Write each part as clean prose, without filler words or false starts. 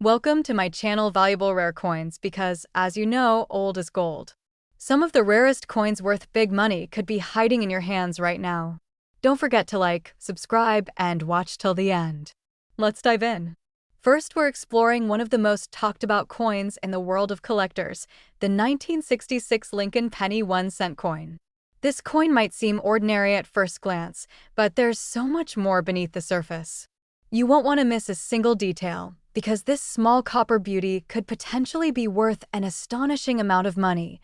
Welcome to my channel Valuable Rare Coins because, as you know, old is gold. Some of the rarest coins worth big money could be hiding in your hands right now. Don't forget to like, subscribe, and watch till the end. Let's dive in. First, we're exploring one of the most talked about coins in the world of collectors, the 1966 Lincoln penny 1-cent coin. This coin might seem ordinary at first glance, but there's so much more beneath the surface. You won't want to miss a single detail, because this small copper beauty could potentially be worth an astonishing amount of money.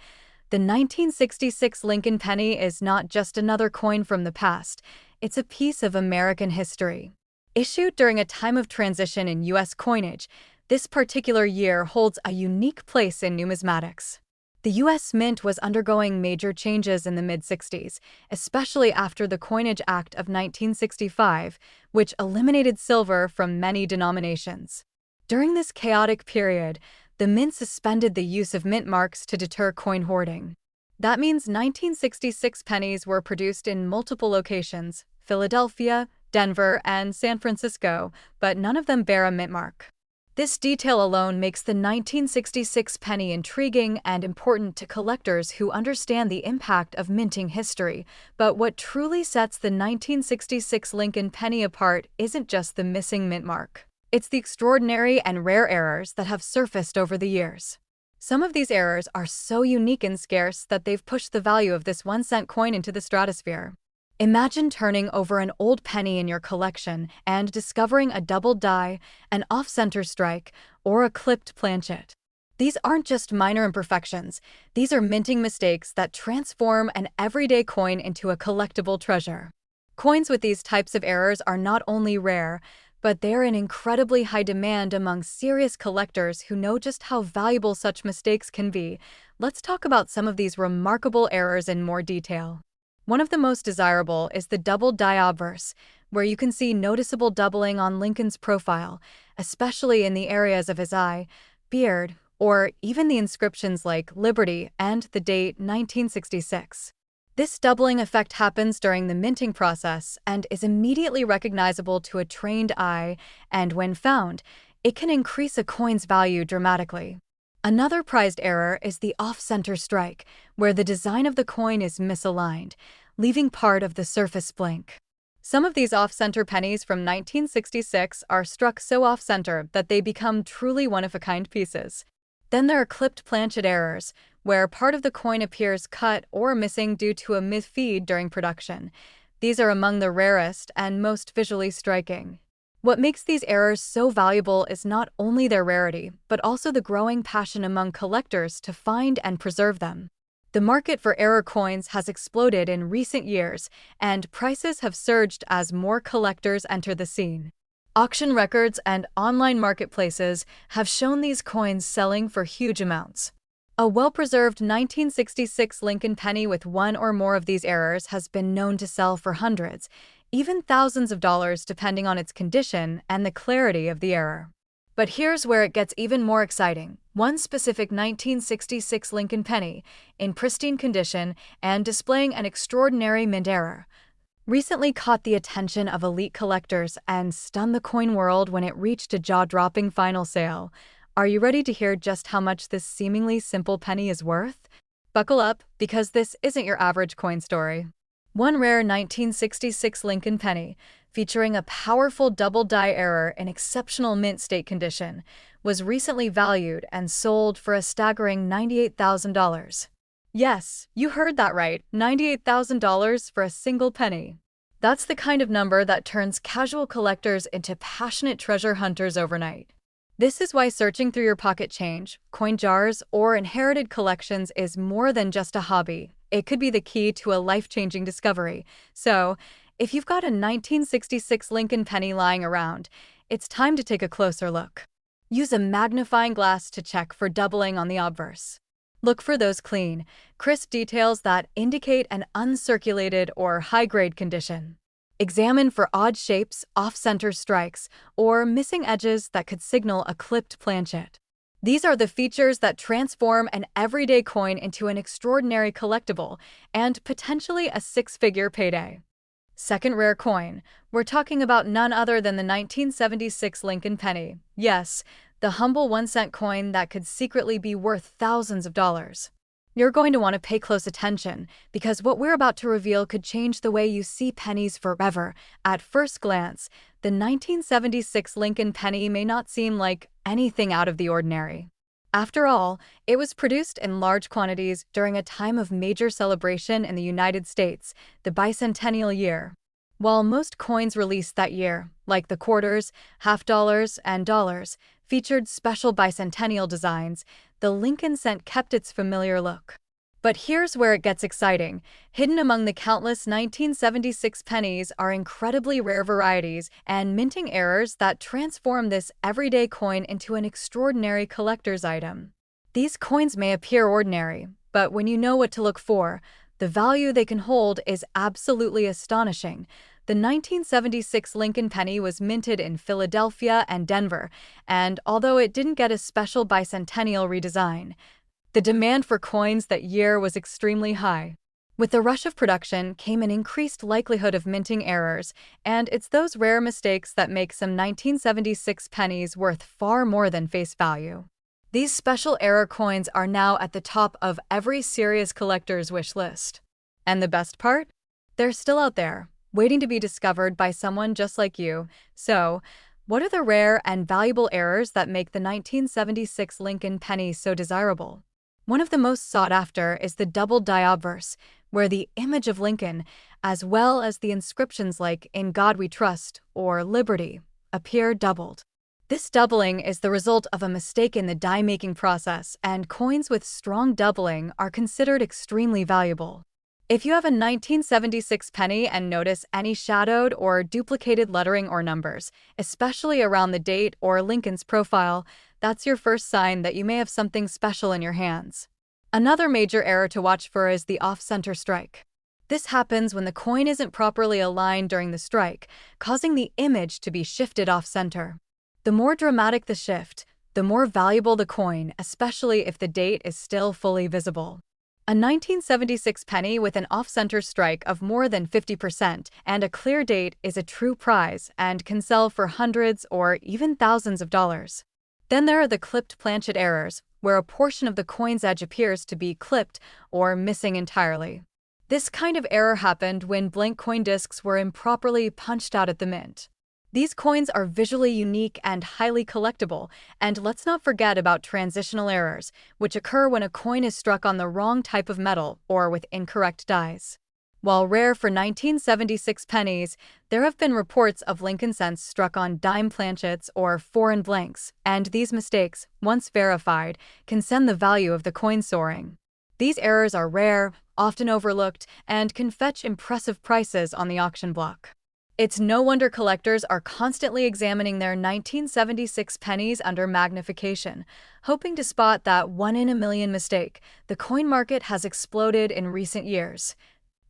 The 1966 Lincoln penny is not just another coin from the past, it's a piece of American history. Issued during a time of transition in U.S. coinage, this particular year holds a unique place in numismatics. The U.S. Mint was undergoing major changes in the mid-60s, especially after the Coinage Act of 1965, which eliminated silver from many denominations. During this chaotic period, the Mint suspended the use of mint marks to deter coin hoarding. That means 1966 pennies were produced in multiple locations: Philadelphia, Denver, and San Francisco, but none of them bear a mint mark. This detail alone makes the 1966 penny intriguing and important to collectors who understand the impact of minting history. But what truly sets the 1966 Lincoln penny apart isn't just the missing mint mark. It's the extraordinary and rare errors that have surfaced over the years. Some of these errors are so unique and scarce that they've pushed the value of this 1-cent coin into the stratosphere. Imagine turning over an old penny in your collection and discovering a doubled die, an off-center strike, or a clipped planchet. These aren't just minor imperfections, these are minting mistakes that transform an everyday coin into a collectible treasure. Coins with these types of errors are not only rare, but they're in incredibly high demand among serious collectors who know just how valuable such mistakes can be. Let's talk about some of these remarkable errors in more detail. One of the most desirable is the doubled die obverse, where you can see noticeable doubling on Lincoln's profile, especially in the areas of his eye, beard, or even the inscriptions like Liberty and the date 1966. This doubling effect happens during the minting process and is immediately recognizable to a trained eye, and when found, it can increase a coin's value dramatically. Another prized error is the off-center strike, where the design of the coin is misaligned, leaving part of the surface blank. Some of these off-center pennies from 1966 are struck so off-center that they become truly one-of-a-kind pieces. Then there are clipped planchet errors, where part of the coin appears cut or missing due to a misfeed during production. These are among the rarest and most visually striking. What makes these errors so valuable is not only their rarity, but also the growing passion among collectors to find and preserve them. The market for error coins has exploded in recent years, and prices have surged as more collectors enter the scene. Auction records and online marketplaces have shown these coins selling for huge amounts. A well-preserved 1966 Lincoln penny with one or more of these errors has been known to sell for hundreds, even thousands of dollars depending on its condition and the clarity of the error. But here's where it gets even more exciting. One specific 1966 Lincoln penny, in pristine condition and displaying an extraordinary mint error, recently caught the attention of elite collectors and stunned the coin world when it reached a jaw-dropping final sale. Are you ready to hear just how much this seemingly simple penny is worth? Buckle up, because this isn't your average coin story. One rare 1966 Lincoln penny, featuring a powerful double die error in exceptional mint state condition, was recently valued and sold for a staggering $98,000. Yes, you heard that right, $98,000 for a single penny. That's the kind of number that turns casual collectors into passionate treasure hunters overnight. This is why searching through your pocket change, coin jars, or inherited collections is more than just a hobby. It could be the key to a life-changing discovery. So, if you've got a 1966 Lincoln penny lying around, it's time to take a closer look. Use a magnifying glass to check for doubling on the obverse. Look for those clean, crisp details that indicate an uncirculated or high-grade condition. Examine for odd shapes, off-center strikes, or missing edges that could signal a clipped planchet. These are the features that transform an everyday coin into an extraordinary collectible and potentially a six-figure payday. Second rare coin. We're talking about none other than the 1976 Lincoln penny. Yes, the humble 1-cent coin that could secretly be worth thousands of dollars. You're going to want to pay close attention, because what we're about to reveal could change the way you see pennies forever. At first glance, the 1976 Lincoln penny may not seem like anything out of the ordinary. After all, it was produced in large quantities during a time of major celebration in the United States, the bicentennial year. While most coins released that year, like the quarters, half dollars, and dollars, featured special bicentennial designs, the Lincoln cent kept its familiar look. But here's where it gets exciting. Hidden among the countless 1976 pennies are incredibly rare varieties and minting errors that transform this everyday coin into an extraordinary collector's item. These coins may appear ordinary, but when you know what to look for, the value they can hold is absolutely astonishing. The 1976 Lincoln penny was minted in Philadelphia and Denver, and although it didn't get a special bicentennial redesign, the demand for coins that year was extremely high. With the rush of production came an increased likelihood of minting errors, and it's those rare mistakes that make some 1976 pennies worth far more than face value. These special error coins are now at the top of every serious collector's wish list. And the best part? They're still out there, waiting to be discovered by someone just like you. So, what are the rare and valuable errors that make the 1976 Lincoln penny so desirable? One of the most sought after is the double die obverse, where the image of Lincoln, as well as the inscriptions like "In God We Trust" or "Liberty," appear doubled. This doubling is the result of a mistake in the die-making process, and coins with strong doubling are considered extremely valuable. If you have a 1976 penny and notice any shadowed or duplicated lettering or numbers, especially around the date or Lincoln's profile, that's your first sign that you may have something special in your hands. Another major error to watch for is the off-center strike. This happens when the coin isn't properly aligned during the strike, causing the image to be shifted off-center. The more dramatic the shift, the more valuable the coin, especially if the date is still fully visible. A 1976 penny with an off-center strike of more than 50% and a clear date is a true prize and can sell for hundreds or even thousands of dollars. Then there are the clipped planchet errors, where a portion of the coin's edge appears to be clipped or missing entirely. This kind of error happened when blank coin discs were improperly punched out at the mint. These coins are visually unique and highly collectible, and let's not forget about transitional errors, which occur when a coin is struck on the wrong type of metal or with incorrect dies. While rare for 1976 pennies, there have been reports of Lincoln cents struck on dime planchets or foreign blanks, and these mistakes, once verified, can send the value of the coin soaring. These errors are rare, often overlooked, and can fetch impressive prices on the auction block. It's no wonder collectors are constantly examining their 1976 pennies under magnification, hoping to spot that one-in-a-million mistake. The coin market has exploded in recent years,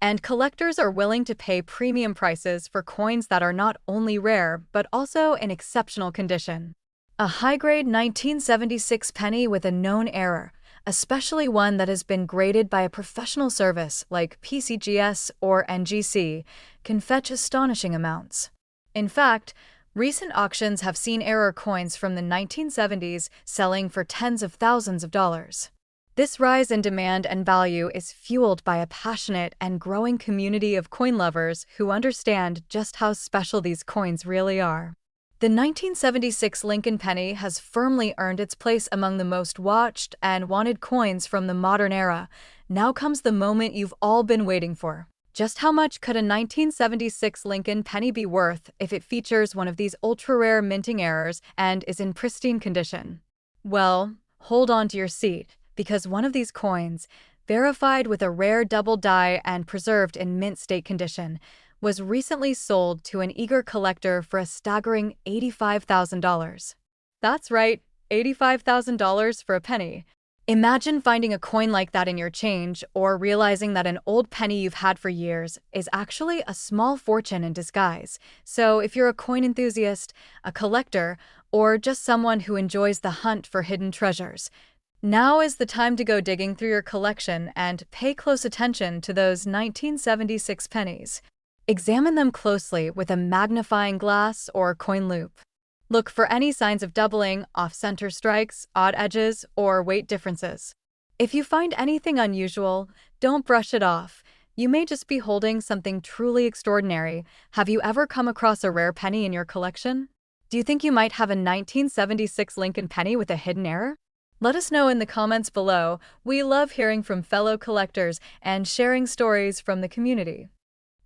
and collectors are willing to pay premium prices for coins that are not only rare but also in exceptional condition. A high-grade 1976 penny with a known error, especially one that has been graded by a professional service like PCGS or NGC, can fetch astonishing amounts. In fact, recent auctions have seen error coins from the 1970s selling for tens of thousands of dollars. This rise in demand and value is fueled by a passionate and growing community of coin lovers who understand just how special these coins really are. The 1976 Lincoln penny has firmly earned its place among the most watched and wanted coins from the modern era. Now comes the moment you've all been waiting for. Just how much could a 1976 Lincoln penny be worth if it features one of these ultra-rare minting errors and is in pristine condition? Well, hold on to your seat, because one of these coins, verified with a rare double die and preserved in mint state condition, was recently sold to an eager collector for a staggering $85,000. That's right, $85,000 for a penny. Imagine finding a coin like that in your change, or realizing that an old penny you've had for years is actually a small fortune in disguise. So if you're a coin enthusiast, a collector, or just someone who enjoys the hunt for hidden treasures, now is the time to go digging through your collection and pay close attention to those 1976 pennies. Examine them closely with a magnifying glass or coin loupe. Look for any signs of doubling, off-center strikes, odd edges, or weight differences. If you find anything unusual, don't brush it off. You may just be holding something truly extraordinary. Have you ever come across a rare penny in your collection? Do you think you might have a 1976 Lincoln penny with a hidden error? Let us know in the comments below. We love hearing from fellow collectors and sharing stories from the community.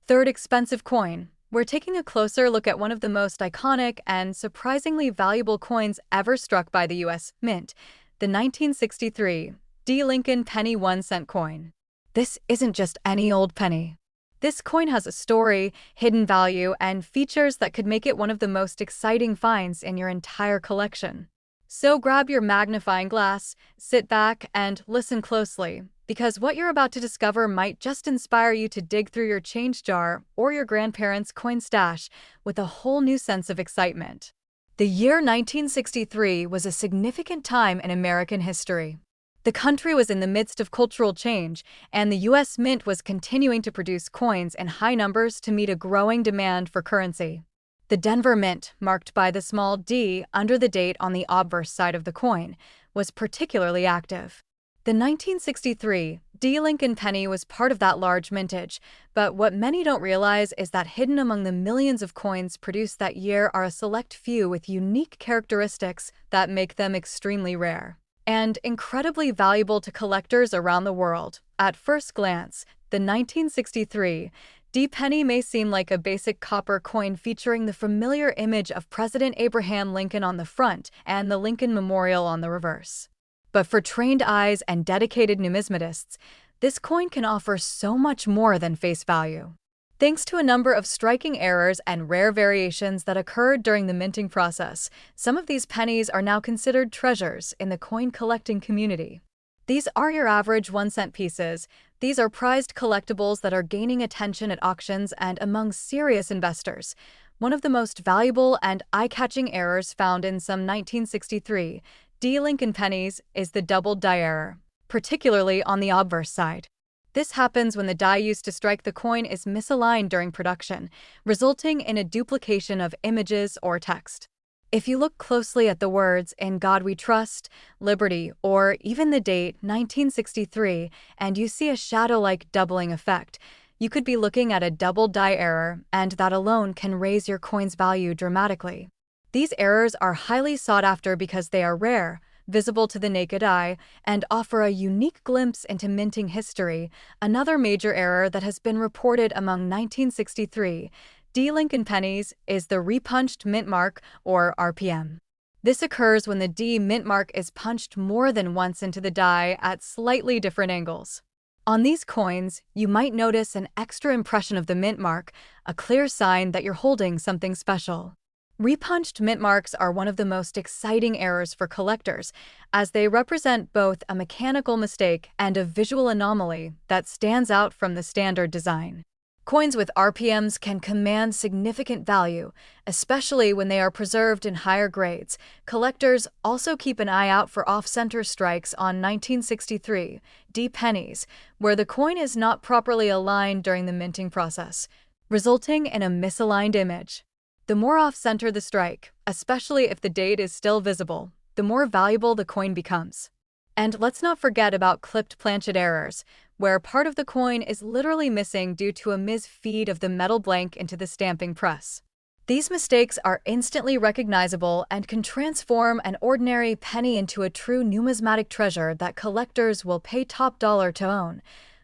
Third expensive coin. We're taking a closer look at one of the most iconic and surprisingly valuable coins ever struck by the U.S. Mint, the 1963 D. Lincoln penny 1-cent coin. This isn't just any old penny. This coin has a story, hidden value, and features that could make it one of the most exciting finds in your entire collection. So grab your magnifying glass, sit back, and listen closely, because what you're about to discover might just inspire you to dig through your change jar or your grandparents' coin stash with a whole new sense of excitement. The year 1963 was a significant time in American history. The country was in the midst of cultural change, and the U.S. Mint was continuing to produce coins in high numbers to meet a growing demand for currency. The Denver Mint, marked by the small d under the date on the obverse side of the coin, was particularly active. The 1963 D. Lincoln penny was part of that large mintage, but what many don't realize is that hidden among the millions of coins produced that year are a select few with unique characteristics that make them extremely rare and incredibly valuable to collectors around the world. At first glance, the 1963 D penny may seem like a basic copper coin featuring the familiar image of President Abraham Lincoln on the front and the Lincoln Memorial on the reverse. But for trained eyes and dedicated numismatists, this coin can offer so much more than face value. Thanks to a number of striking errors and rare variations that occurred during the minting process, some of these pennies are now considered treasures in the coin collecting community. These are your average 1-cent pieces. These are prized collectibles that are gaining attention at auctions and among serious investors. One of the most valuable and eye-catching errors found in some 1963 D. Lincoln pennies is the doubled die error, particularly on the obverse side. This happens when the die used to strike the coin is misaligned during production, resulting in a duplication of images or text. If you look closely at the words "In God We Trust," "Liberty," or even the date 1963, and you see a shadow-like doubling effect, you could be looking at a double die error, and that alone can raise your coin's value dramatically. These errors are highly sought after because they are rare, visible to the naked eye, and offer a unique glimpse into minting history. Another major error that has been reported among 1963 D. Lincoln pennies is the repunched mint mark, or RPM. This occurs when the D mint mark is punched more than once into the die at slightly different angles. On these coins, you might notice an extra impression of the mint mark, a clear sign that you're holding something special. Repunched mint marks are one of the most exciting errors for collectors, as they represent both a mechanical mistake and a visual anomaly that stands out from the standard design. Coins with RPMs can command significant value, especially when they are preserved in higher grades. Collectors also keep an eye out for off-center strikes on 1963 D pennies, where the coin is not properly aligned during the minting process, resulting in a misaligned image. The more off-center the strike, especially if the date is still visible, the more valuable the coin becomes. And let's not forget about clipped planchet errors, where part of the coin is literally missing due to a misfeed of the metal blank into the stamping press. These mistakes are instantly recognizable and can transform an ordinary penny into a true numismatic treasure that collectors will pay top dollar to own.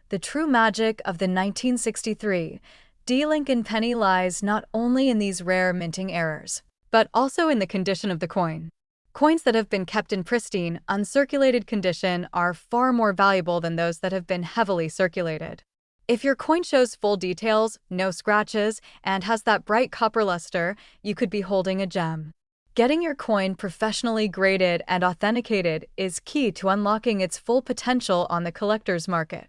The true magic of the 1963 D. Lincoln penny lies not only in these rare minting errors, but also in the condition of the coin. Coins that have been kept in pristine, uncirculated condition are far more valuable than those that have been heavily circulated. If your coin shows full details, no scratches, and has that bright copper luster, you could be holding a gem. Getting your coin professionally graded and authenticated is key to unlocking its full potential on the collector's market.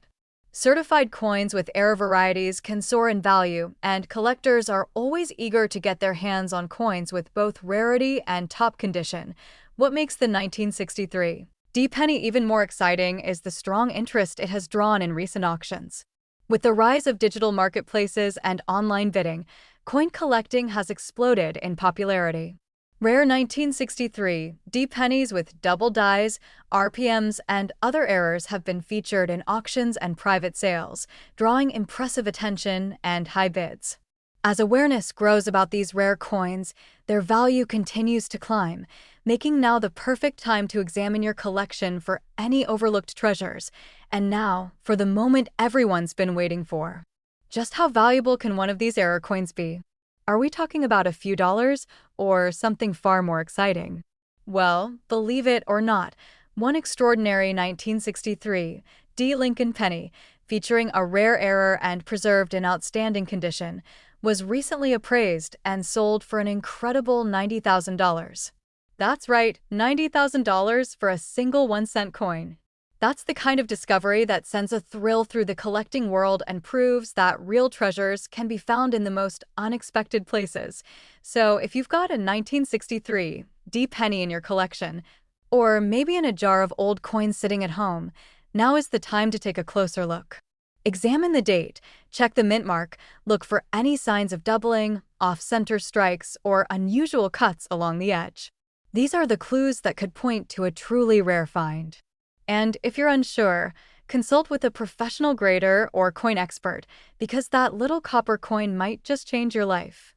Certified coins with error varieties can soar in value, and collectors are always eager to get their hands on coins with both rarity and top condition. What makes the 1963 D penny even more exciting is the strong interest it has drawn in recent auctions. With the rise of digital marketplaces and online bidding, coin collecting has exploded in popularity. Rare 1963 D pennies with double dies, RPMs, and other errors have been featured in auctions and private sales, drawing impressive attention and high bids. As awareness grows about these rare coins, their value continues to climb, making now the perfect time to examine your collection for any overlooked treasures. And now, for the moment everyone's been waiting for. Just how valuable can one of these error coins be? Are we talking about a few dollars or something far more exciting? Well, believe it or not, one extraordinary 1963 D. Lincoln penny, featuring a rare error and preserved in outstanding condition, was recently appraised and sold for an incredible $90,000. That's right, $90,000 for a single 1-cent coin. That's the kind of discovery that sends a thrill through the collecting world and proves that real treasures can be found in the most unexpected places. So if you've got a 1963 D penny in your collection, or maybe in a jar of old coins sitting at home, now is the time to take a closer look. Examine the date, check the mint mark, look for any signs of doubling, off-center strikes, or unusual cuts along the edge. These are the clues that could point to a truly rare find. And if you're unsure, consult with a professional grader or coin expert, because that little copper coin might just change your life.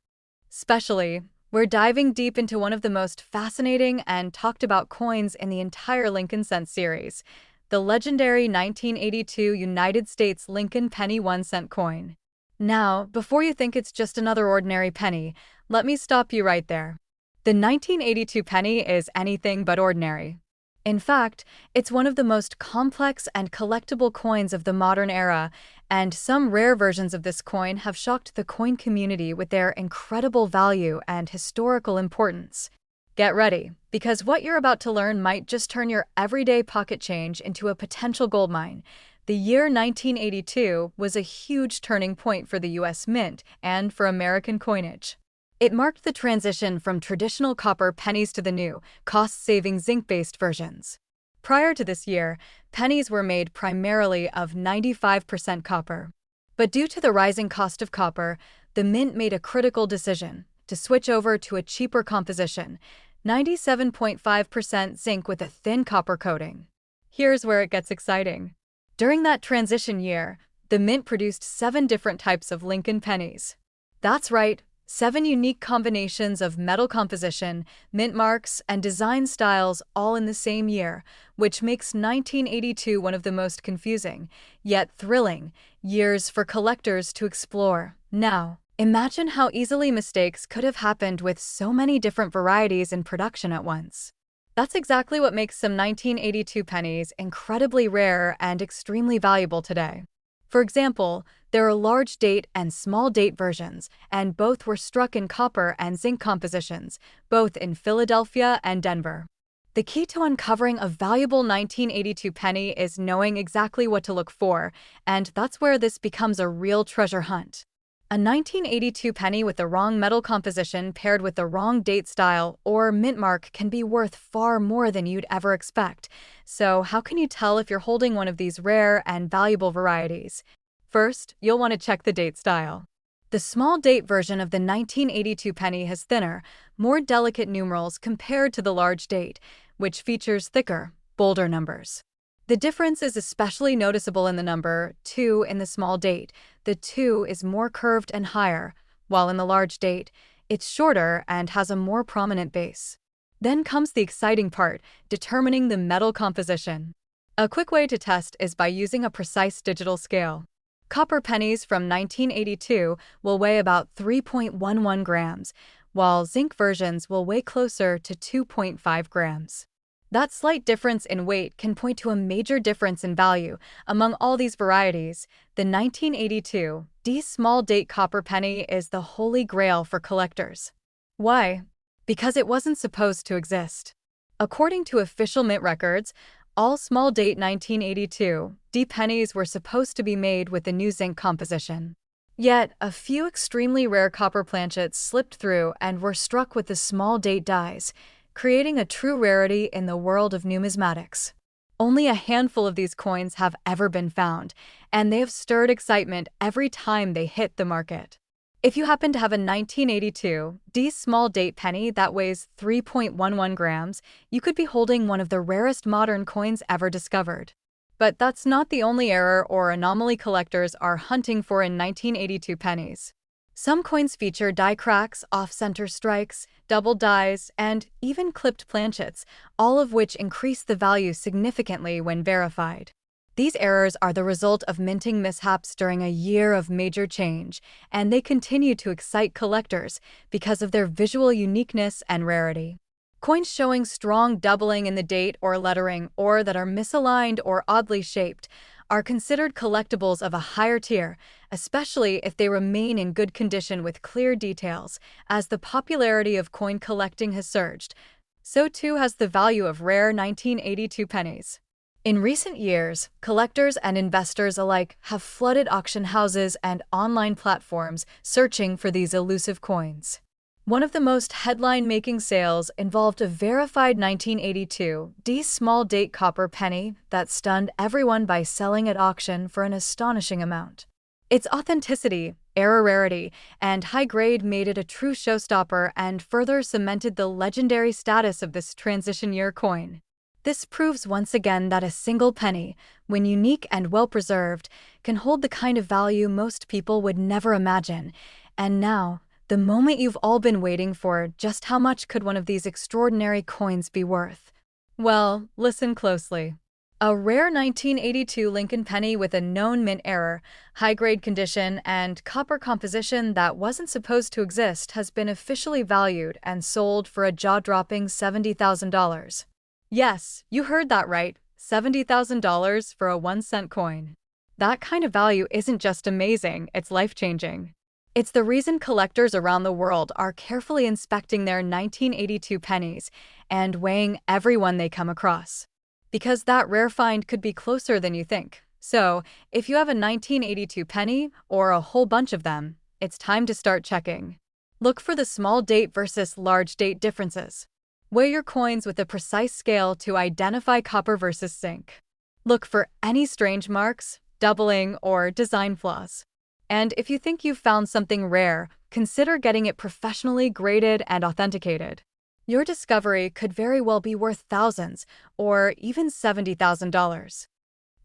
Especially, we're diving deep into one of the most fascinating and talked about coins in the entire Lincoln Cent series, the legendary 1982 United States Lincoln penny 1-cent coin. Now, before you think it's just another ordinary penny, let me stop you right there. The 1982 penny is anything but ordinary. In fact, it's one of the most complex and collectible coins of the modern era, and some rare versions of this coin have shocked the coin community with their incredible value and historical importance. Get ready, because what you're about to learn might just turn your everyday pocket change into a potential goldmine. The year 1982 was a huge turning point for the US Mint and for American coinage. It marked the transition from traditional copper pennies to the new, cost-saving zinc-based versions. Prior to this year, pennies were made primarily of 95% copper. But due to the rising cost of copper, the mint made a critical decision to switch over to a cheaper composition, 97.5% zinc with a thin copper coating. Here's where it gets exciting. During that transition year, the mint produced 7 different types of Lincoln pennies. That's right, 7 unique combinations of metal composition, mint marks, and design styles all in the same year, which makes 1982 one of the most confusing, yet thrilling, years for collectors to explore. Now, imagine how easily mistakes could have happened with so many different varieties in production at once. That's exactly what makes some 1982 pennies incredibly rare and extremely valuable today. For example, there are large date and small date versions, and both were struck in copper and zinc compositions, both in Philadelphia and Denver. The key to uncovering a valuable 1982 penny is knowing exactly what to look for, and that's where this becomes a real treasure hunt. A 1982 penny with the wrong metal composition paired with the wrong date style or mint mark can be worth far more than you'd ever expect. So how can you tell if you're holding one of these rare and valuable varieties? First, you'll want to check the date style. The small date version of the 1982 penny has thinner, more delicate numerals compared to the large date, which features thicker, bolder numbers. The difference is especially noticeable in the number 2 in the small date. The 2 is more curved and higher, while in the large date, it's shorter and has a more prominent base. Then comes the exciting part, determining the metal composition. A quick way to test is by using a precise digital scale. Copper pennies from 1982 will weigh about 3.11 grams, while zinc versions will weigh closer to 2.5 grams. That slight difference in weight can point to a major difference in value. Among all these varieties, the 1982 D small date copper penny is the holy grail for collectors. Why? Because it wasn't supposed to exist. According to official mint records, all small date 1982 D pennies were supposed to be made with the new zinc composition. Yet, a few extremely rare copper planchets slipped through and were struck with the small date dies, creating a true rarity in the world of numismatics. Only a handful of these coins have ever been found, and they have stirred excitement every time they hit the market. If you happen to have a 1982 D small date penny that weighs 3.11 grams, you could be holding one of the rarest modern coins ever discovered. But that's not the only error or anomaly collectors are hunting for in 1982 pennies. Some coins feature die cracks, off-center strikes, double dies, and even clipped planchets, all of which increase the value significantly when verified. These errors are the result of minting mishaps during a year of major change, and they continue to excite collectors because of their visual uniqueness and rarity. Coins showing strong doubling in the date or lettering, or that are misaligned or oddly shaped, are considered collectibles of a higher tier, especially if they remain in good condition with clear details. As the popularity of coin collecting has surged, so too has the value of rare 1982 pennies. In recent years, collectors and investors alike have flooded auction houses and online platforms searching for these elusive coins. One of the most headline-making sales involved a verified 1982 D small date copper penny that stunned everyone by selling at auction for an astonishing amount. Its authenticity, error rarity, and high grade made it a true showstopper and further cemented the legendary status of this transition year coin. This proves once again that a single penny, when unique and well-preserved, can hold the kind of value most people would never imagine. And now, the moment you've all been waiting for, just how much could one of these extraordinary coins be worth? Well, listen closely. A rare 1982 Lincoln penny with a known mint error, high-grade condition, and copper composition that wasn't supposed to exist has been officially valued and sold for a jaw-dropping $70,000. Yes, you heard that right, $70,000 for a 1-cent coin. That kind of value isn't just amazing, it's life-changing. It's the reason collectors around the world are carefully inspecting their 1982 pennies and weighing every one they come across. Because that rare find could be closer than you think. So, if you have a 1982 penny, or a whole bunch of them, it's time to start checking. Look for the small date versus large date differences. Weigh your coins with a precise scale to identify copper versus zinc. Look for any strange marks, doubling, or design flaws. And if you think you've found something rare, consider getting it professionally graded and authenticated. Your discovery could very well be worth thousands, or even $70,000.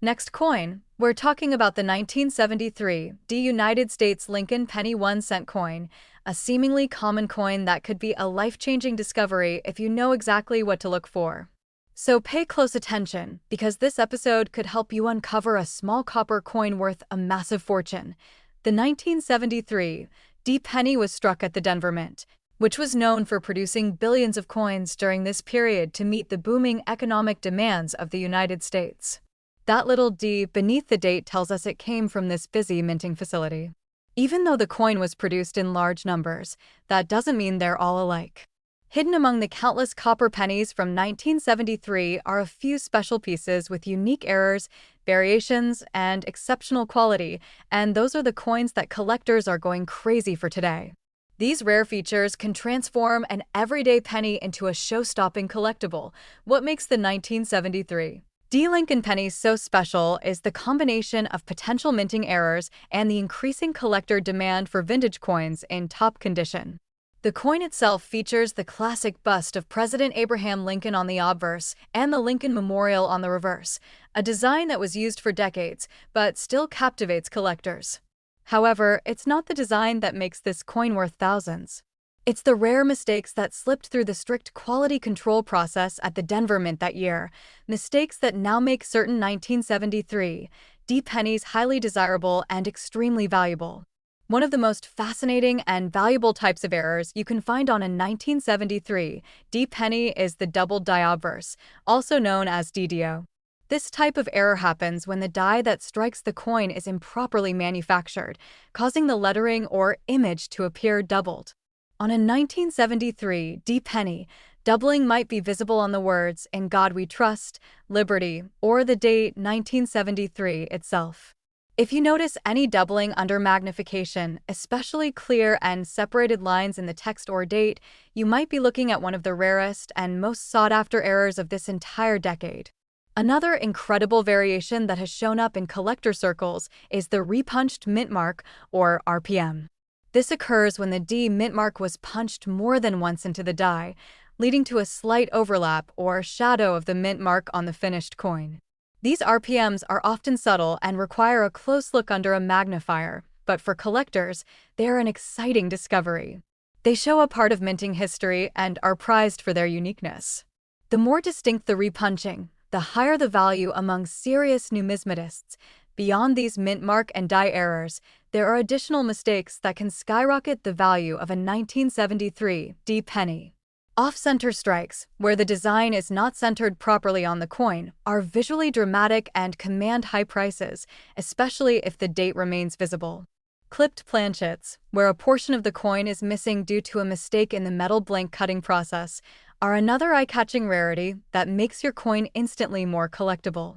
Next coin, we're talking about the 1973 D United States Lincoln penny 1-cent coin, a seemingly common coin that could be a life-changing discovery if you know exactly what to look for. So pay close attention, because this episode could help you uncover a small copper coin worth a massive fortune. The 1973 D penny was struck at the Denver Mint, which was known for producing billions of coins during this period to meet the booming economic demands of the United States. That little D beneath the date tells us it came from this busy minting facility. Even though the coin was produced in large numbers, that doesn't mean they're all alike. Hidden among the countless copper pennies from 1973 are a few special pieces with unique errors, variations, and exceptional quality, and those are the coins that collectors are going crazy for today. These rare features can transform an everyday penny into a show-stopping collectible. What makes the 1973 D Lincoln penny so special is the combination of potential minting errors and the increasing collector demand for vintage coins in top condition. The coin itself features the classic bust of President Abraham Lincoln on the obverse and the Lincoln Memorial on the reverse, a design that was used for decades but still captivates collectors. However, it's not the design that makes this coin worth thousands. It's the rare mistakes that slipped through the strict quality control process at the Denver Mint that year, mistakes that now make certain 1973 D pennies highly desirable and extremely valuable. One of the most fascinating and valuable types of errors you can find on a 1973 D penny is the doubled die obverse, also known as DDO. This type of error happens when the die that strikes the coin is improperly manufactured, causing the lettering or image to appear doubled. On a 1973 D penny, doubling might be visible on the words "In God We Trust," "Liberty," or the date 1973 itself. If you notice any doubling under magnification, especially clear and separated lines in the text or date, you might be looking at one of the rarest and most sought-after errors of this entire decade. Another incredible variation that has shown up in collector circles is the repunched mint mark, or RPM. This occurs when the D mint mark was punched more than once into the die, leading to a slight overlap or shadow of the mint mark on the finished coin. These RPMs are often subtle and require a close look under a magnifier, but for collectors, they are an exciting discovery. They show a part of minting history and are prized for their uniqueness. The more distinct the repunching, the higher the value among serious numismatists. Beyond these mint mark and die errors, there are additional mistakes that can skyrocket the value of a 1973 D penny. Off-center strikes, where the design is not centered properly on the coin, are visually dramatic and command high prices, especially if the date remains visible. Clipped planchets, where a portion of the coin is missing due to a mistake in the metal blank cutting process, are another eye-catching rarity that makes your coin instantly more collectible.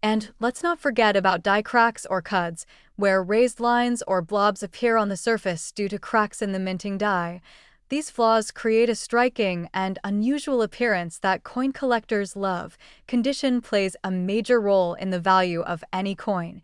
And let's not forget about die cracks or cuds, where raised lines or blobs appear on the surface due to cracks in the minting die. These flaws create a striking and unusual appearance that coin collectors love. Condition plays a major role in the value of any coin,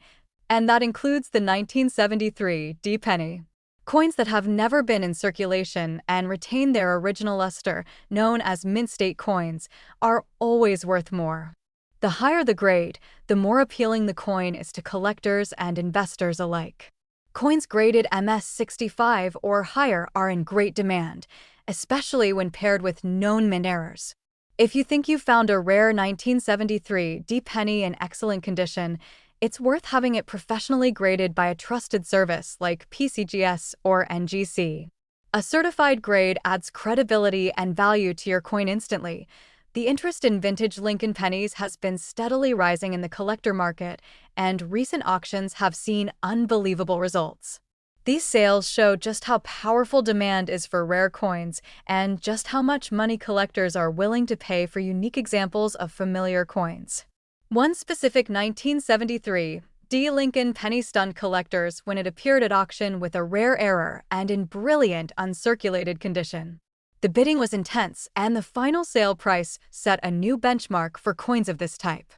and that includes the 1973 D penny. Coins that have never been in circulation and retain their original luster, known as mint state coins, are always worth more. The higher the grade, the more appealing the coin is to collectors and investors alike. Coins graded MS65 or higher are in great demand, especially when paired with known mint errors. If you think you found a rare 1973 D penny in excellent condition, it's worth having it professionally graded by a trusted service like PCGS or NGC. A certified grade adds credibility and value to your coin instantly. The interest in vintage Lincoln pennies has been steadily rising in the collector market, and recent auctions have seen unbelievable results. These sales show just how powerful demand is for rare coins and just how much money collectors are willing to pay for unique examples of familiar coins. One specific 1973 D Lincoln penny stunned collectors when it appeared at auction with a rare error and in brilliant uncirculated condition. The bidding was intense, and the final sale price set a new benchmark for coins of this type.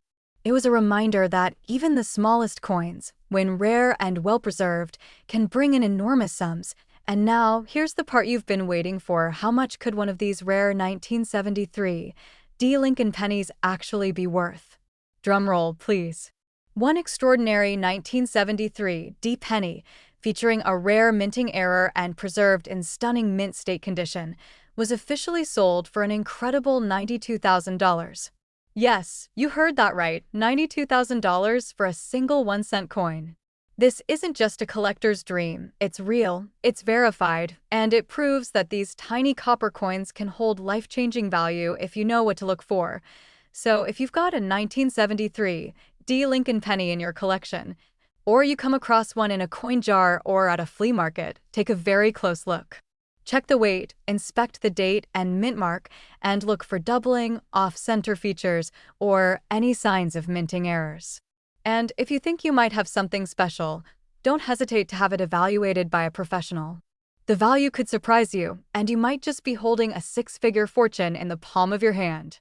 It was a reminder that even the smallest coins, when rare and well-preserved, can bring in enormous sums. And now, here's the part you've been waiting for. How much could one of these rare 1973 D Lincoln pennies actually be worth? Drumroll, please. One extraordinary 1973 D penny, featuring a rare minting error and preserved in stunning mint state condition, was officially sold for an incredible $92,000. Yes, you heard that right, $92,000 for a single 1-cent coin. This isn't just a collector's dream, it's real, it's verified, and it proves that these tiny copper coins can hold life-changing value if you know what to look for. So if you've got a 1973 D Lincoln penny in your collection, or you come across one in a coin jar or at a flea market, take a very close look. Check the weight, inspect the date and mint mark, and look for doubling, off-center features, or any signs of minting errors. And if you think you might have something special, don't hesitate to have it evaluated by a professional. The value could surprise you, and you might just be holding a six-figure fortune in the palm of your hand.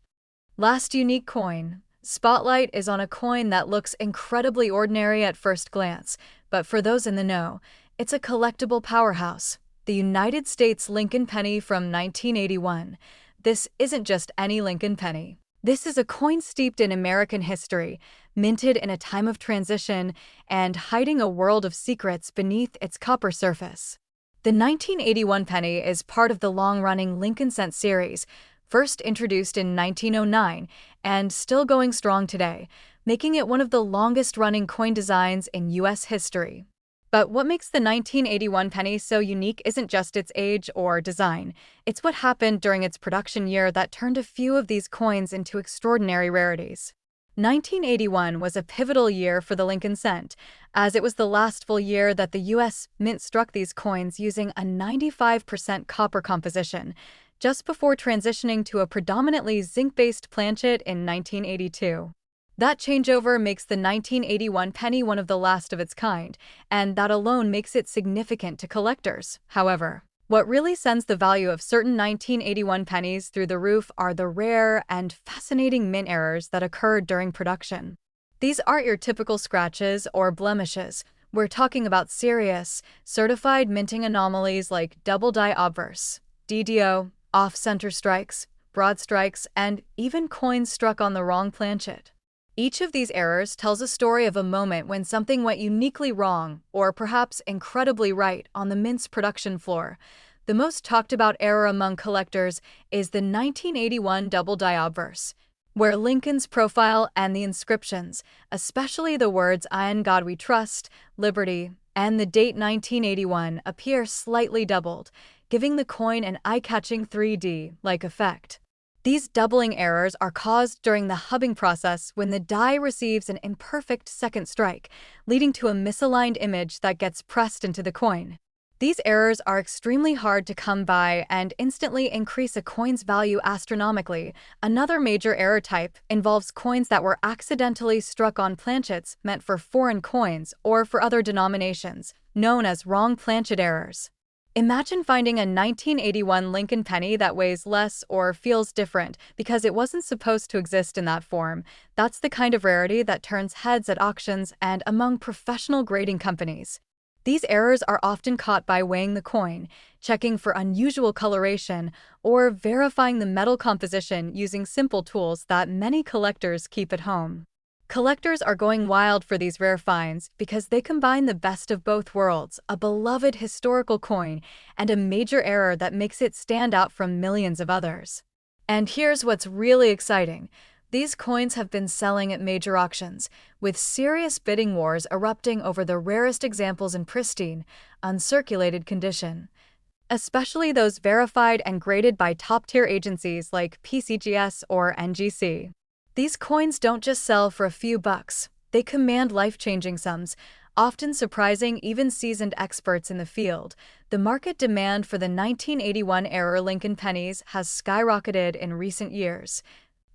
Last unique coin. Spotlight is on a coin that looks incredibly ordinary at first glance, but for those in the know, it's a collectible powerhouse. The United States Lincoln penny from 1981. This isn't just any Lincoln penny. This is a coin steeped in American history, minted in a time of transition, and hiding a world of secrets beneath its copper surface. The 1981 penny is part of the long-running Lincoln Cent series, first introduced in 1909 and still going strong today, making it one of the longest-running coin designs in U.S. history. But what makes the 1981 penny so unique isn't just its age or design, it's what happened during its production year that turned a few of these coins into extraordinary rarities. 1981 was a pivotal year for the Lincoln Cent, as it was the last full year that the U.S. Mint struck these coins using a 95% copper composition, just before transitioning to a predominantly zinc-based planchet in 1982. That changeover makes the 1981 penny one of the last of its kind, and that alone makes it significant to collectors. However, what really sends the value of certain 1981 pennies through the roof are the rare and fascinating mint errors that occurred during production. These aren't your typical scratches or blemishes. We're talking about serious, certified minting anomalies like double die obverse, DDO, off-center strikes, broad strikes, and even coins struck on the wrong planchet. Each of these errors tells a story of a moment when something went uniquely wrong, or perhaps incredibly right, on the mint's production floor. The most talked about error among collectors is the 1981 double die obverse, where Lincoln's profile and the inscriptions, especially the words "In God We Trust," "Liberty," and the date 1981, appear slightly doubled, giving the coin an eye-catching 3D-like effect. These doubling errors are caused during the hubbing process when the die receives an imperfect second strike, leading to a misaligned image that gets pressed into the coin. These errors are extremely hard to come by and instantly increase a coin's value astronomically. Another major error type involves coins that were accidentally struck on planchets meant for foreign coins or for other denominations, known as wrong planchet errors. Imagine finding a 1981 Lincoln penny that weighs less or feels different because it wasn't supposed to exist in that form. That's the kind of rarity that turns heads at auctions and among professional grading companies. These errors are often caught by weighing the coin, checking for unusual coloration, or verifying the metal composition using simple tools that many collectors keep at home. Collectors are going wild for these rare finds because they combine the best of both worlds, a beloved historical coin and a major error that makes it stand out from millions of others. And here's what's really exciting. These coins have been selling at major auctions, with serious bidding wars erupting over the rarest examples in pristine, uncirculated condition. Especially those verified and graded by top-tier agencies like PCGS or NGC. These coins don't just sell for a few bucks, they command life-changing sums, often surprising even seasoned experts in the field. The market demand for the 1981 era Lincoln pennies has skyrocketed in recent years,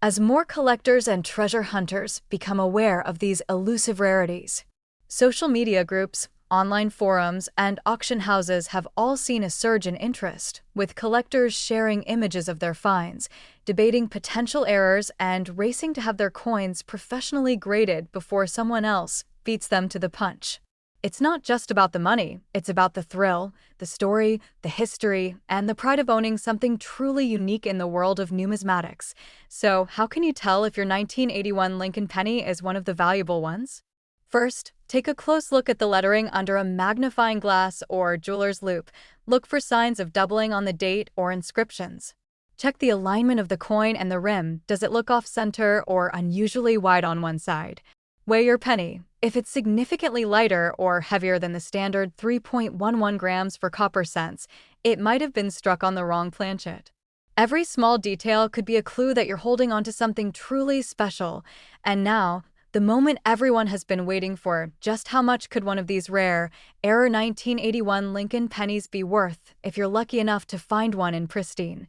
as more collectors and treasure hunters become aware of these elusive rarities. Social media groups, online forums, and auction houses have all seen a surge in interest, with collectors sharing images of their finds, debating potential errors, and racing to have their coins professionally graded before someone else beats them to the punch. It's not just about the money, it's about the thrill, the story, the history, and the pride of owning something truly unique in the world of numismatics. So, how can you tell if your 1981 Lincoln penny is one of the valuable ones? First, take a close look at the lettering under a magnifying glass or jeweler's loupe. Look for signs of doubling on the date or inscriptions. Check the alignment of the coin and the rim. Does it look off-center or unusually wide on one side? Weigh your penny. If it's significantly lighter or heavier than the standard 3.11 grams for copper cents, it might have been struck on the wrong planchet. Every small detail could be a clue that you're holding onto something truly special. And now, the moment everyone has been waiting for, just how much could one of these rare, era 1981 Lincoln pennies be worth if you're lucky enough to find one in pristine,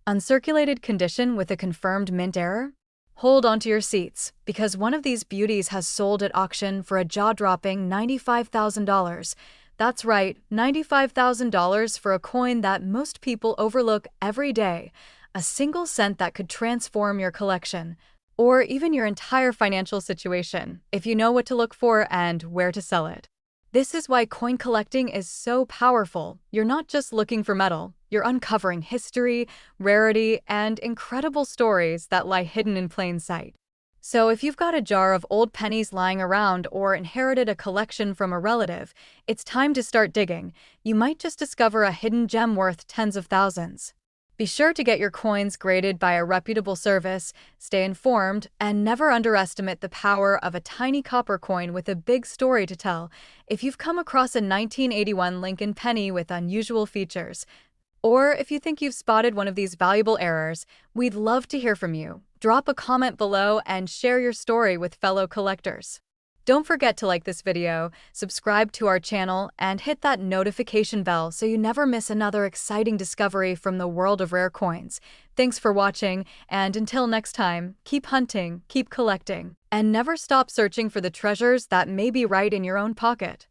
uncirculated condition with a confirmed mint error? Hold onto your seats, because one of these beauties has sold at auction for a jaw-dropping $95,000. That's right, $95,000 for a coin that most people overlook every day, a single cent that could transform your collection, or even your entire financial situation, if you know what to look for and where to sell it. This is why coin collecting is so powerful. You're not just looking for metal, you're uncovering history, rarity, and incredible stories that lie hidden in plain sight. So if you've got a jar of old pennies lying around or inherited a collection from a relative, it's time to start digging. You might just discover a hidden gem worth tens of thousands. Be sure to get your coins graded by a reputable service, stay informed, and never underestimate the power of a tiny copper coin with a big story to tell. If you've come across a 1981 Lincoln penny with unusual features, or if you think you've spotted one of these valuable errors, we'd love to hear from you. Drop a comment below and share your story with fellow collectors. Don't forget to like this video, subscribe to our channel, and hit that notification bell so you never miss another exciting discovery from the world of rare coins. Thanks for watching, and until next time, keep hunting, keep collecting, and never stop searching for the treasures that may be right in your own pocket.